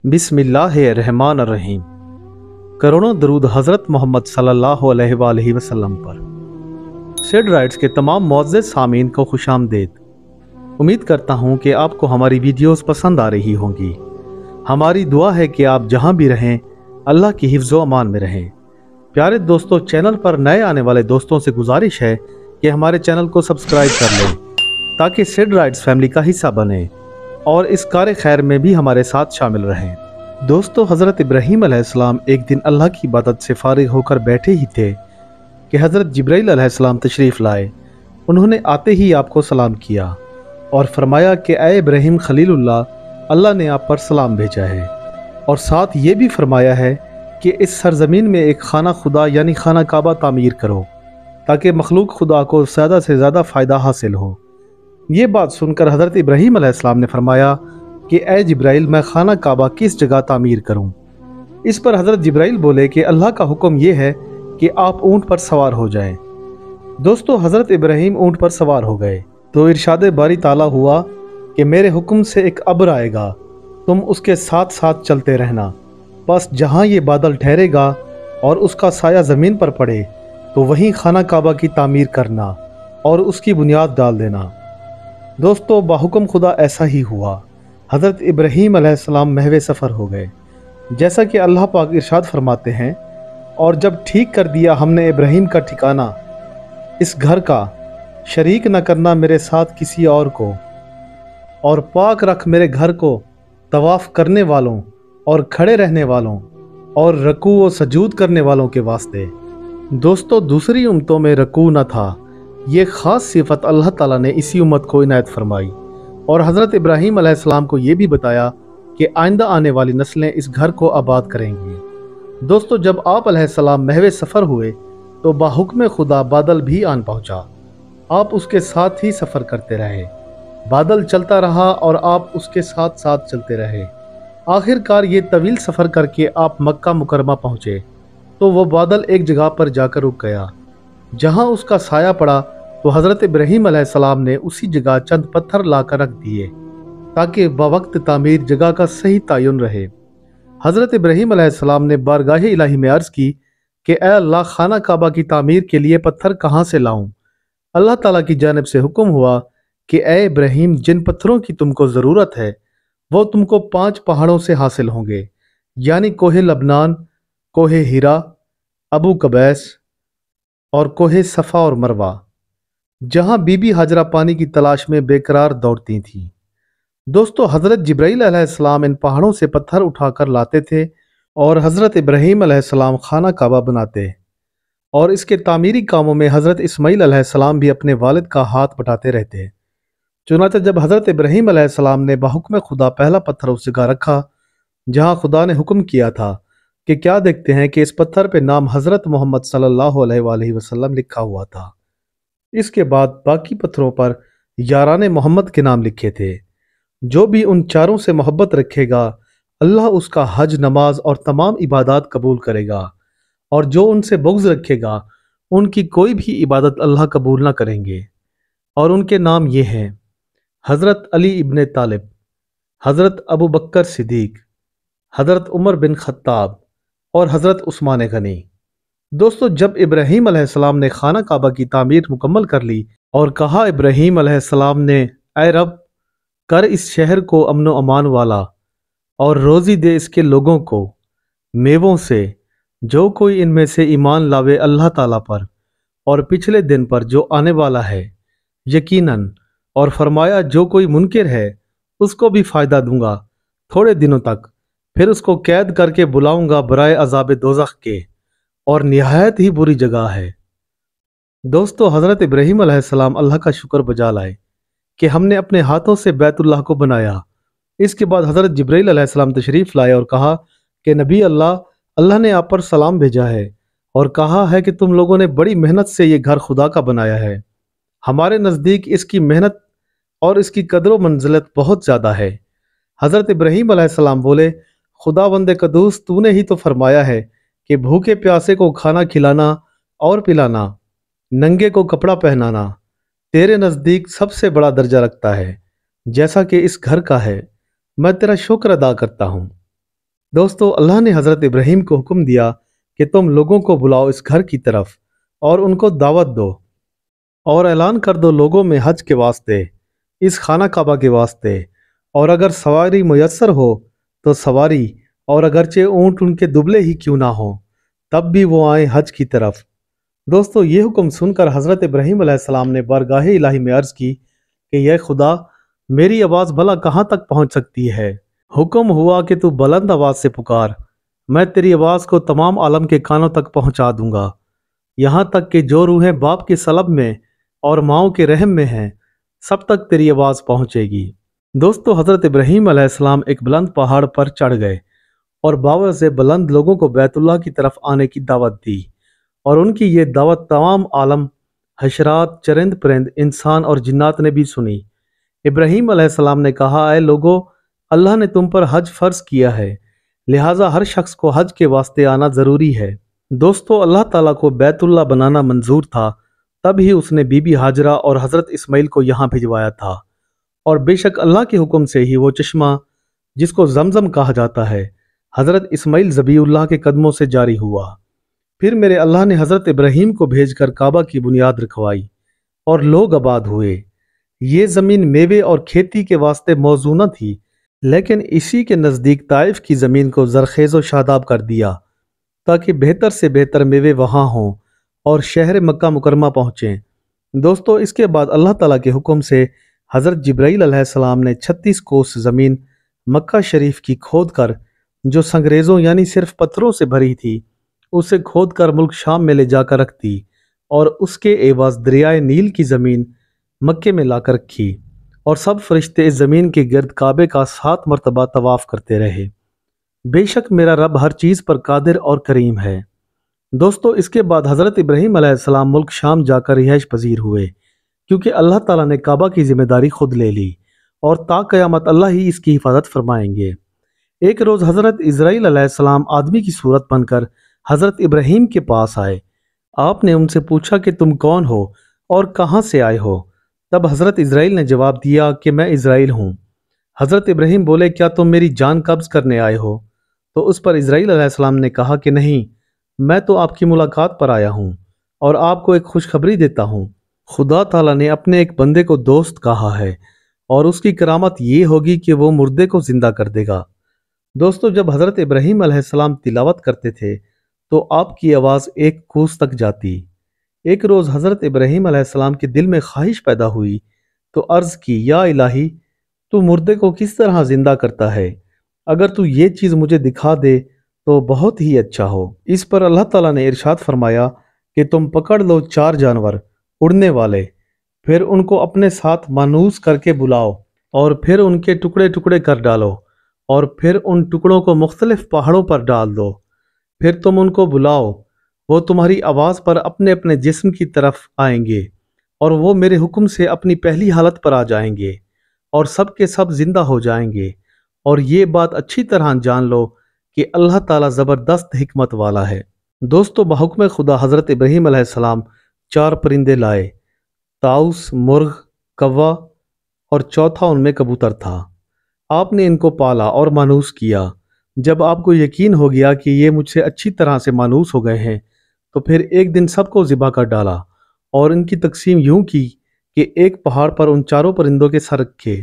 बिस्मिल्लाहिर्रहमानिर्रहीम। करोड़ों दरूद हज़रत मोहम्मद सल्लल्लाहु अलैहि वसल्लम पर। सेड राइट्स के तमाम मुअज़्ज़ज़ सामीन को खुशामदीद। उम्मीद करता हूँ कि आपको हमारी वीडियोस पसंद आ रही होंगी। हमारी दुआ है कि आप जहाँ भी रहें अल्लाह की हिफ्ज़ व अमान में रहें। प्यारे दोस्तों, चैनल पर नए आने वाले दोस्तों से गुजारिश है कि हमारे चैनल को सब्सक्राइब कर लें ताकि सेड राइट्स फैमिली का हिस्सा बने और इस कार खैर में भी हमारे साथ शामिल रहें। दोस्तों, हज़रत इब्राहीम अलैहिस्सलाम एक दिन अल्लाह की इबादत से फारिग होकर बैठे ही थे कि हज़रत जिब्राईल अलैहिस्सलाम तशरीफ़ लाए। उन्होंने आते ही आपको सलाम किया और फरमाया कि ए इब्राहीम खलीलुल्लाह, अल्लाह ने आप पर सलाम भेजा है और साथ ये भी फरमाया है कि इस सरजमीन में एक खाना खुदा यानी खाना काबा तामीर करो ताकि मखलूक खुदा को ज़्यादा से ज़्यादा फ़ायदा हासिल हो। ये बात सुनकर हज़रत इब्राहीम अलैहिस्सलाम ने फरमाया कि ए जिब्राईल, मैं खाना काबा किस जगह तामीर करूं? इस पर हज़रत जिब्राईल बोले कि अल्लाह का हुक्म ये है कि आप ऊँट पर सवार हो जाएं। दोस्तों, हज़रत इब्राहीम ऊँट पर सवार हो गए तो इरशाद बारी ताला हुआ कि मेरे हुक्म से एक अब्र आएगा, तुम उसके साथ साथ चलते रहना। बस जहाँ ये बादल ठहरेगा और उसका साया ज़मीन पर पड़े तो वहीं खाना काबा की तामीर करना और उसकी बुनियाद डाल देना। दोस्तों, बाहुक्म खुदा ऐसा ही हुआ। हज़रत इब्राहीम अलैहिस्सलाम महवे सफ़र हो गए, जैसा कि अल्लाह पाक इरशाद फरमाते हैं, और जब ठीक कर दिया हमने इब्राहीम का ठिकाना इस घर का, शरीक न करना मेरे साथ किसी और को, और पाक रख मेरे घर को तवाफ़ करने वालों और खड़े रहने वालों और रकू व सजूद करने वालों के वास्ते। दोस्तों, दूसरी उम्मतों में रकू न था। ये ख़ास सिफत अल्लाह ताला ने इसी उम्मत को इनायत फरमाई और हज़रत इब्राहीम अलैहिस्सलाम को ये भी बताया कि आइंदा आने वाली नस्लें इस घर को आबाद करेंगी। दोस्तों, जब आप अलैहिस्सलाम महवे सफ़र हुए तो बाहुक्म खुदा बादल भी आन पहुँचा। आप उसके साथ ही सफ़र करते रहे, बादल चलता रहा और आप उसके साथ साथ चलते रहे। आखिरकार ये तवील सफ़र करके आप मक्का मुकरमा पहुँचे तो वो बादल एक जगह पर जाकर रुक गया। जहाँ उसका साया पड़ा तो हज़रत इब्राहीम अलैहिस्सलाम ने उसी जगह चंद पत्थर लाकर रख दिए ताकि बवक्त तामीर जगह का सही तयन रहे। हज़रत इब्राहीम अलैहिस्सलाम ने बारगाह इलाही में अर्ज़ की कि ए अल्लाह, खाना काबा की तामीर के लिए पत्थर कहाँ से लाऊं? अल्लाह ताला की जानिब से हुक्म हुआ कि ए इब्राहीम, जिन पत्थरों की तुमको ज़रूरत है वो तुमको 5 पहाड़ों से हासिल होंगे, यानी कोहे लबनान, कोहे हीरा, अबू कबैस और कोहे सफ़ा और मरवा, जहां बीबी हाजरा पानी की तलाश में बेकरार दौड़ती थीं। दोस्तों, हज़रत जिब्राईल अलैहिस्सलाम इन पहाड़ों से पत्थर उठाकर लाते थे और हज़रत इब्राहीम अलैहिस्सलाम खाना काबा बनाते, और इसके तामीरी कामों में हज़रत इस्माईल अलैहिस्सलाम भी अपने वालिद का हाथ बटाते रहते। चुनांचे जब हज़रत इब्राहीम अलैहिस्सलाम ने बाहुक्म खुदा पहला पत्थर उस जगह रखा जहाँ खुदा ने हुक्म किया था कि क्या देखते हैं कि इस पत्थर पे नाम हज़रत मोहम्मद सल्लल्लाहु अलैहि वसल्लम लिखा हुआ था। इसके बाद बाकी पत्थरों पर यारान मोहम्मद के नाम लिखे थे। जो भी उन चारों से मोहब्बत रखेगा अल्लाह उसका हज, नमाज और तमाम इबादत कबूल करेगा, और जो उनसे बुग़्ज़ रखेगा उनकी कोई भी इबादत अल्लाह कबूल न करेंगे। और उनके नाम ये हैं: हज़रत अली इब्न तालिब, हज़रत अबू बकर सिद्दीक, हज़रत उमर बिन खत्ताब और हज़रत उस्मान गनी। दोस्तों, जब इब्राहीम अलैहिस्सलाम ने खाना काबा की तामीर मुकम्मल कर ली और कहा, इब्राहीम अलैहिस्सलाम ने, ऐ रब, कर इस शहर को अमन व अमान वाला और रोज़ी दे इसके लोगों को मेवों से, जो कोई इनमें से ईमान लावे अल्लाह ताला पर और पिछले दिन पर जो आने वाला है यकीनन, और फरमाया जो कोई मुनकिर है उसको भी फ़ायदा दूंगा थोड़े दिनों तक, फिर उसको कैद करके बुलाऊंगा बराए अज़ाब दोज़ख के, और निहायत ही बुरी जगह है। दोस्तों, हज़रत इब्राहीम अलैहिस्सलाम अल्लाह का शुक्र बजा लाए कि हमने अपने हाथों से बैतुल्लाह को बनाया। इसके बाद हज़रत जिब्राईल अलैहिस्सलाम तशरीफ़ लाए और कहा कि नबी अल्लाह, अल्लाह ने आप पर सलाम भेजा है और कहा है कि तुम लोगों ने बड़ी मेहनत से ये घर खुदा का बनाया है। हमारे नज़दीक इसकी मेहनत और इसकी कदर व मंजिलत बहुत ज़्यादा है। हज़रत इब्राहीम अलैहिस्सलाम बोले, खुदावंद कदूस, तूने ही तो फरमाया है कि भूखे प्यासे को खाना खिलाना और पिलाना, नंगे को कपड़ा पहनाना तेरे नज़दीक सबसे बड़ा दर्जा रखता है, जैसा कि इस घर का है। मैं तेरा शुक्र अदा करता हूँ। दोस्तों, अल्लाह ने हज़रत इब्राहीम को हुक्म दिया कि तुम लोगों को बुलाओ इस घर की तरफ और उनको दावत दो और ऐलान कर दो लोगों में हज के वास्ते, इस खाना काबा के वास्ते, और अगर सवारी मुयस्सर हो तो सवारी, और अगरचे ऊँट उनके दुबले ही क्यों ना हो तब भी वो आए हज की तरफ। दोस्तों, ये हुक्म सुनकर हज़रत इब्राहीम अलैहिस्सलाम ने बारगाह इलाही में अर्ज़ की कि यह खुदा, मेरी आवाज़ भला कहाँ तक पहुँच सकती है। हुक्म हुआ कि तू बुलंद आवाज़ से पुकार, मैं तेरी आवाज़ को तमाम आलम के कानों तक पहुँचा दूंगा, यहाँ तक कि जो रूहें बाप के सलब में और माओं के रहम में हैं, सब तक तेरी आवाज़ पहुँचेगी। दोस्तों, हज़रत इब्राहीम अलैहिस्सलाम एक बुलंद पहाड़ पर चढ़ गए और बावर से बुलंद लोगों को बैतुल्लाह की तरफ आने की दावत दी, और उनकी ये दावत तमाम आलम, हशरात, चरिंद परिंद, इंसान और जिन्नात ने भी सुनी। इब्राहीम अलैहिस्सलाम ने कहा, ऐ लोगो, अल्लाह ने तुम पर हज फ़र्ज किया है, लिहाजा हर शख्स को हज के वास्ते आना ज़रूरी है। दोस्तों, अल्लाह ताला को बैतुल्लाह बनाना मंजूर था, तब ही उसने बीबी हाजरा और हज़रत इस्माइल को यहाँ भिजवाया था, और बेशक अल्लाह के हुक्म से ही वो चश्मा जिसको जमजम कहा जाता है, हज़रत इस्माइल ज़बीउल्लाह के कदमों से जारी हुआ। फिर मेरे अल्लाह ने हज़रत इब्राहीम को भेजकर काबा की बुनियाद रखवाई और लोग आबाद हुए। ये ज़मीन मेवे और खेती के वास्ते मौजू न थी, लेकिन इसी के नज़दीक ताइफ की ज़मीन को ज़रखेज़ व शादाब कर दिया ताकि बेहतर से बेहतर मेवे वहाँ हों और शहर मक्का मुकरमा पहुँचें। दोस्तों, इसके बाद अल्लाह ताला के हुक्म से हज़रत जिब्राईल अलैहिस्सलाम ने 36 कोस ज़मीन मक्का शरीफ की खोद कर, जो संगरेज़ों यानी सिर्फ पत्थरों से भरी थी, उसे खोद कर मुल्क शाम में ले जाकर रख दी और उसके एवज दरियाए नील की ज़मीन मक्के में लाकर रखी, और सब फरिश्ते इस ज़मीन के गिर्द काबे का 7 मरतबा तवाफ़ करते रहे। बेशक मेरा रब हर चीज़ पर कादिर और करीम है। दोस्तों, इसके बाद हज़रत इब्राहीम अलैहिस्सलाम मुल्क शाम जाकर रिहाइश पजीर हुए, क्योंकि अल्लाह ताला ने काबा की जिम्मेदारी खुद ले ली और ता क़यामत अल्लाह ही इसकी हिफाजत फरमाएंगे। एक रोज़ हज़रत इज़राइल अलैहिस्सलाम आदमी की सूरत बनकर हज़रत इब्राहीम के पास आए। आपने उनसे पूछा कि तुम कौन हो और कहाँ से आए हो। तब हज़रत इज़राइल ने जवाब दिया कि मैं इज़राइल हूँ। हज़रत इब्राहीम बोले, क्या तुम मेरी जान कब्ज़ करने आए हो? तो उस पर इज़राइल अलैहिस्सलाम ने कहा कि नहीं, मैं तो आपकी मुलाकात पर आया हूँ और आपको एक खुशखबरी देता हूँ। खुदा ताला ने अपने एक बंदे को दोस्त कहा है और उसकी करामत ये होगी कि वो मुर्दे को जिंदा कर देगा। दोस्तों, जब हज़रत इब्राहीम अलैहिस्सलाम तिलावत करते थे तो आपकी आवाज़ एक कोस तक जाती। एक रोज़ हज़रत इब्राहीम अलैहिस्सलाम के दिल में ख्वाहिश पैदा हुई तो अर्ज़ की, या इलाही, तू मुर्दे को किस तरह जिंदा करता है? अगर तू ये चीज़ मुझे दिखा दे तो बहुत ही अच्छा हो। इस पर अल्लाह ताला ने इरशाद फरमाया कि तुम पकड़ लो 4 जानवर उड़ने वाले, फिर उनको अपने साथ मानूस करके बुलाओ और फिर उनके टुकड़े टुकड़े कर डालो और फिर उन टुकड़ों को मुख्तलिफ पहाड़ों पर डाल दो। फिर तुम उनको बुलाओ, वो तुम्हारी आवाज़ पर अपने अपने जिस्म की तरफ आएंगे और वो मेरे हुक्म से अपनी पहली हालत पर आ जाएंगे और सब के सब जिंदा हो जाएंगे। और ये बात अच्छी तरह जान लो कि अल्लाह ताला ज़बरदस्त हिकमत वाला है। दोस्तों, बहुक्म खुदा हज़रत इब्राहीम अलैहिस्सलाम 4 परिंदे लाए, ताउस, मुर्ग, कौवा और चौथा उनमें कबूतर था। आपने इनको पाला और मानूस किया। जब आपको यकीन हो गया कि ये मुझसे अच्छी तरह से मानूस हो गए हैं तो फिर एक दिन सबको ज़िबा कर डाला और इनकी तकसीम यूं की कि एक पहाड़ पर उन चारों परिंदों के सर रखे,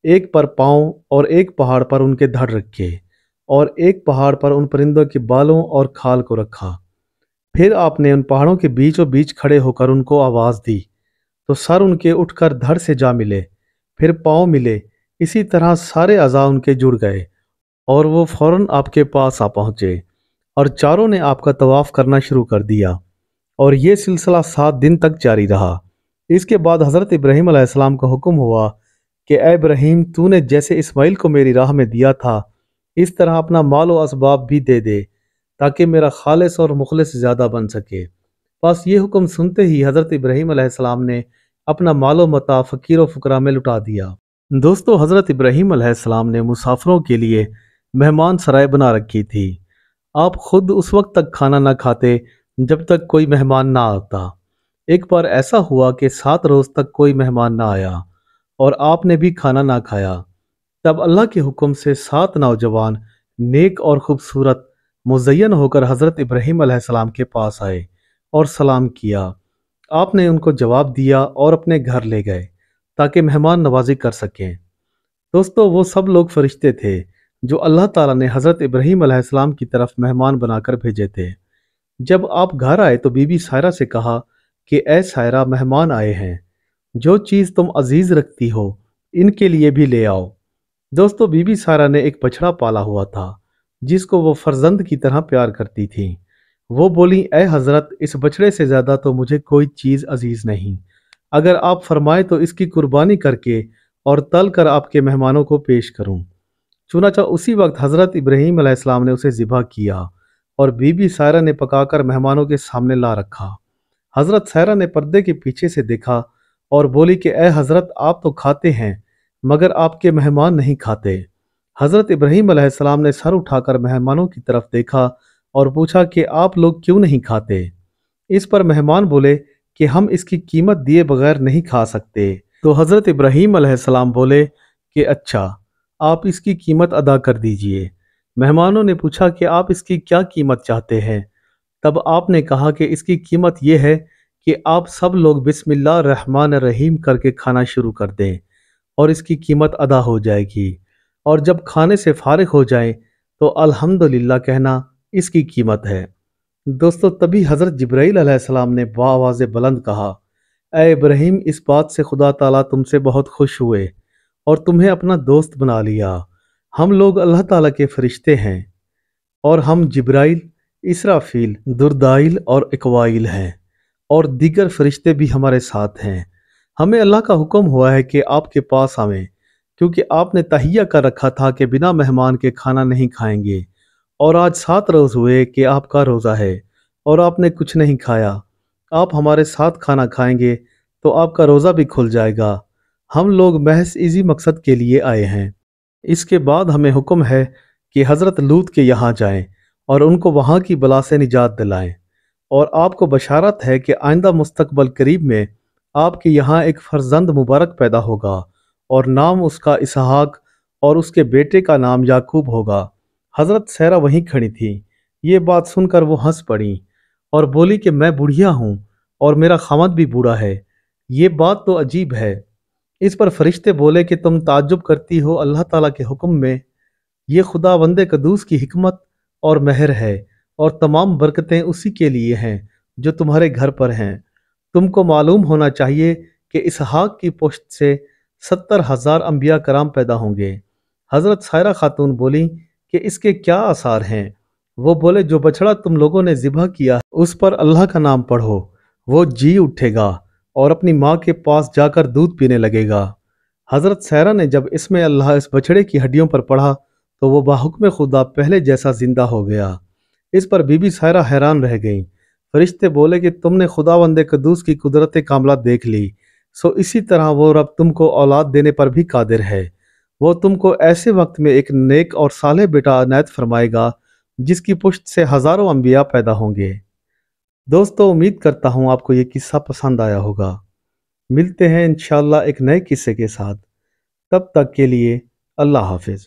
एक पर पाँव और एक पहाड़ पर उनके धड़ रखे और एक पहाड़ पर उन परिंदों के बालों और खाल को रखा। फिर आपने उन पहाड़ों के बीचों बीच खड़े होकर उनको आवाज़ दी तो सर उनके उठकर धड़ से जा मिले, फिर पाँव मिले, इसी तरह सारे अज़ा उनके जुड़ गए और वो फौरन आपके पास आ पहुँचे और चारों ने आपका तवाफ़ करना शुरू कर दिया और ये सिलसिला 7 दिन तक जारी रहा। इसके बाद हज़रत इब्राहीम अलैहिस्सलाम का हुक्म हुआ कि ऐ इब्राहीम, तूने जैसे इस्माइल को मेरी राह में दिया था इस तरह अपना माल व असबाब भी दे दे ताकि मेरा खालिस और मुखलिस ज़्यादा बन सके। बस ये हुक्म सुनते ही हज़रत इब्राहीम अलैहिस्सलाम ने अपना मालो मता फ़कीर व फुकरा में लुटा दिया। दोस्तों, हज़रत इब्राहीम अलैहिस्सलाम ने मुसाफिरों के लिए मेहमान सराय बना रखी थी। आप खुद उस वक्त तक खाना ना खाते जब तक कोई मेहमान ना आता। एक बार ऐसा हुआ कि 7 रोज़ तक कोई मेहमान ना आया और आपने भी खाना ना खाया। तब अल्लाह के हुक्म से 7 नौजवान नेक और खूबसूरत मुज़य्यन होकर हज़रत इब्राहीम अलैहिस्सलाम के पास आए और सलाम किया। आपने उनको जवाब दिया और अपने घर ले गए ताकि मेहमान नवाजी कर सकें। दोस्तों, वो सब लोग फरिश्ते थे जो अल्लाह ताला ने हज़रत इब्राहीम अलैहिस्सलाम की तरफ मेहमान बनाकर भेजे थे। जब आप घर आए तो बीबी सायरा से कहा कि ए सायरा, मेहमान आए हैं, जो चीज़ तुम अजीज रखती हो इनके लिए भी ले आओ। दोस्तों, बीबी सारा ने एक बछड़ा पाला हुआ था जिसको वो फर्जंद की तरह प्यार करती थी। वो बोली, ए हजरत, इस बछड़े से ज्यादा तो मुझे कोई चीज अजीज नहीं। अगर आप फरमाए तो इसकी कुर्बानी करके और तल कर आपके मेहमानों को पेश करूं। चुनाचा उसी वक्त हजरत इब्राहीम अलैहिस्सलाम ने उसे ज़िबा किया और बीबी सायरा ने पकाकर मेहमानों के सामने ला रखा। हजरत सायरा ने पर्दे के पीछे से देखा और बोली कि ए हजरत, आप तो खाते हैं मगर आपके मेहमान नहीं खाते। हजरत इब्राहीम अलैहिस्सलाम ने सर उठाकर मेहमानों की तरफ देखा और पूछा कि आप लोग क्यों नहीं खाते। इस पर मेहमान बोले कि हम इसकी कीमत दिए बगैर नहीं खा सकते। तो हजरत इब्राहीम अलैहिस्सलाम बोले कि अच्छा, आप इसकी कीमत अदा कर दीजिए। मेहमानों ने पूछा कि आप इसकी क्या कीमत चाहते हैं। तब आपने कहा कि इसकी कीमत यह है कि आप सब लोग बिस्मिल्लाह रहमान रहीम करके खाना शुरू कर दें और इसकी कीमत अदा हो जाएगी, और जब खाने से फारिग हो जाएं तो अल्हम्दुलिल्लाह कहना इसकी कीमत है। दोस्तों, तभी हज़रत जिब्राईल अलैहिस्सलाम ने बाआवाज़ बुलंद कहा, ए इब्राहीम, इस बात से खुदा ताला तुमसे बहुत खुश हुए और तुम्हें अपना दोस्त बना लिया। हम लोग अल्लाह ताला के फरिश्ते हैं और हम जिब्राईल, इसराफील, दुरदाइल और इकवाइल हैं और दीगर फरिश्ते भी हमारे साथ हैं। हमें अल्लाह का हुक्म हुआ है कि आपके पास आवें, क्योंकि आपने तहिया कर रखा था कि बिना मेहमान के खाना नहीं खाएंगे, और आज 7 रोज़ हुए कि आपका रोज़ा है और आपने कुछ नहीं खाया। आप हमारे साथ खाना खाएंगे तो आपका रोज़ा भी खुल जाएगा। हम लोग महज इसी मकसद के लिए आए हैं। इसके बाद हमें हुक्म है कि हज़रत लूत के यहाँ जाएं और उनको वहाँ की बला से निजात दिलाएं, और आपको बशारत है कि आइंदा मुस्तकबल करीब में आपके यहाँ एक फर्जंद मुबारक पैदा होगा और नाम उसका इसहाक और उसके बेटे का नाम याकूब होगा। हज़रत सैरा वहीं खड़ी थी। ये बात सुनकर वो हंस पड़ी और बोली कि मैं बुढ़िया हूँ और मेरा खामद भी बूढ़ा है। ये बात तो अजीब है। इस पर फरिश्ते बोले कि तुम ताज्जुब करती हो अल्लाह ताला के हुक्म में। ये खुदावंदे कदूस की हिकमत और मेहर है, और तमाम बरकतें उसी के लिए हैं जो तुम्हारे घर पर हैं। तुमको मालूम होना चाहिए कि इसहाक की पुश्त से 70,000 अंबिया कराम पैदा होंगे। हज़रत सायरा खातून बोली कि इसके क्या आसार हैं। वो बोले, जो बछड़ा तुम लोगों ने ज़िबा किया है उस पर अल्लाह का नाम पढ़ो, वो जी उठेगा और अपनी माँ के पास जाकर दूध पीने लगेगा। हज़रत सायरा ने जब इसमें अल्लाह इस बछड़े की हड्डियों पर पढ़ा तो वो बाहुक्म खुदा पहले जैसा जिंदा हो गया। इस पर बीबी सायरा हैरान रह गई। फरिश्ते बोले कि तुमने खुदावंदे कदूस की कुदरत कामला देख ली, सो इसी तरह वो रब तुमको औलाद देने पर भी कादिर है। वो तुमको ऐसे वक्त में एक नेक और सालेह बेटा अनायत फरमाएगा जिसकी पुश्त से हज़ारों अंबिया पैदा होंगे। दोस्तों, उम्मीद करता हूँ आपको ये किस्सा पसंद आया होगा। मिलते हैं इंशाअल्लाह एक नए किस्से के साथ। तब तक के लिए अल्लाह हाफिज़।